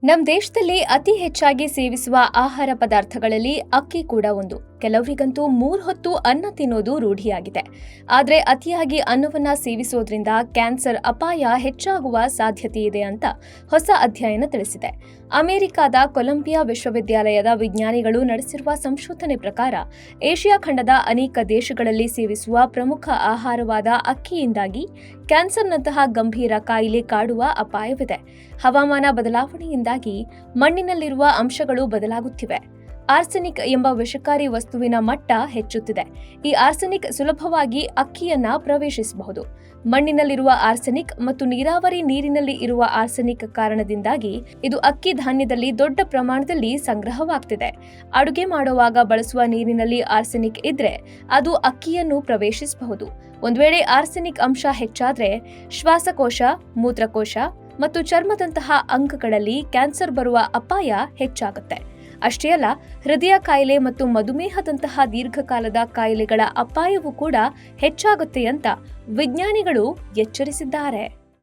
ನಮ್ಮ ದೇಶದಲ್ಲಿ ಅತಿ ಹೆಚ್ಚಾಗಿ ಸೇವಿಸುವ ಆಹಾರ ಪದಾರ್ಥಗಳಲ್ಲಿ ಅಕ್ಕಿ ಕೂಡ ಒಂದು. ಕೆಲವರಿಗಂತೂ 3 ಹೊತ್ತು ಅನ್ನ ತಿನ್ನೋದು ರೂಢಿಯಾಗಿದೆ. ಆದರೆ ಅತಿಯಾಗಿ ಅನ್ನವನ್ನ ಸೇವಿಸೋದ್ರಿಂದ ಕ್ಯಾನ್ಸರ್ ಅಪಾಯ ಹೆಚ್ಚಾಗುವ ಸಾಧ್ಯತೆ ಇದೆ ಅಂತ ಹೊಸ ಅಧ್ಯಯನ ತಿಳಿಸಿದೆ. ಅಮೆರಿಕದ ಕೊಲಂಬಿಯಾ ವಿಶ್ವವಿದ್ಯಾಲಯದ ವಿಜ್ಞಾನಿಗಳು ನಡೆಸಿರುವ ಸಂಶೋಧನೆ ಪ್ರಕಾರ ಏಷ್ಯಾ ಖಂಡದ ಅನೇಕ ದೇಶಗಳಲ್ಲಿ ಸೇವಿಸುವ ಪ್ರಮುಖ ಆಹಾರವಾದ ಅಕ್ಕಿಯಿಂದಾಗಿ ಕ್ಯಾನ್ಸರ್ನಂತಹ ಗಂಭೀರ ಕಾಯಿಲೆ ಕಾಡುವ ಅಪಾಯವಿದೆ. ಹವಾಮಾನ ಬದಲಾವಣೆಯಿಂದಾಗಿ ಮಣ್ಣಿನಲ್ಲಿರುವ ಅಂಶಗಳು ಬದಲಾಗುತ್ತಿವೆ. ಆರ್ಸೆನಿಕ್ ಎಂಬ ವಿಷಕಾರಿ ವಸ್ತುವಿನ ಮಟ್ಟ ಹೆಚ್ಚುತ್ತಿದೆ. ಈ ಆರ್ಸೆನಿಕ್ ಸುಲಭವಾಗಿ ಅಕ್ಕಿಯನ್ನ ಪ್ರವೇಶಿಸಬಹುದು. ಮಣ್ಣಿನಲ್ಲಿರುವ ಆರ್ಸೆನಿಕ್ ಮತ್ತು ನೀರಾವರಿ ನೀರಿನಲ್ಲಿ ಇರುವ ಆರ್ಸೆನಿಕ್ ಕಾರಣದಿಂದಾಗಿ ಇದು ಅಕ್ಕಿ ಧಾನ್ಯದಲ್ಲಿ ದೊಡ್ಡ ಪ್ರಮಾಣದಲ್ಲಿ ಸಂಗ್ರಹವಾಗ್ತಿದೆ. ಅಡುಗೆ ಮಾಡುವಾಗ ಬಳಸುವ ನೀರಿನಲ್ಲಿ ಆರ್ಸೆನಿಕ್ ಇದ್ರೆ ಅದು ಅಕ್ಕಿಯನ್ನು ಪ್ರವೇಶಿಸಬಹುದು. ಒಂದು ವೇಳೆ ಆರ್ಸೆನಿಕ್ ಅಂಶ ಹೆಚ್ಚಾದ್ರೆ ಶ್ವಾಸಕೋಶ, ಮೂತ್ರಕೋಶ ಮತ್ತು ಚರ್ಮದಂತಹ ಅಂಗಗಳಲ್ಲಿ ಕ್ಯಾನ್ಸರ್ ಬರುವ ಅಪಾಯ ಹೆಚ್ಚಾಗುತ್ತೆ. ಅಷ್ಟೇ ಅಲ್ಲ, ಹೃದಯ ಕಾಯಿಲೆ ಮತ್ತು ಮಧುಮೇಹದಂತಹ ದೀರ್ಘಕಾಲದ ಕಾಯಿಲೆಗಳ ಅಪಾಯವೂ ಕೂಡ ಹೆಚ್ಚಾಗುತ್ತೆ ಅಂತ ವಿಜ್ಞಾನಿಗಳು ಎಚ್ಚರಿಸಿದ್ದಾರೆ.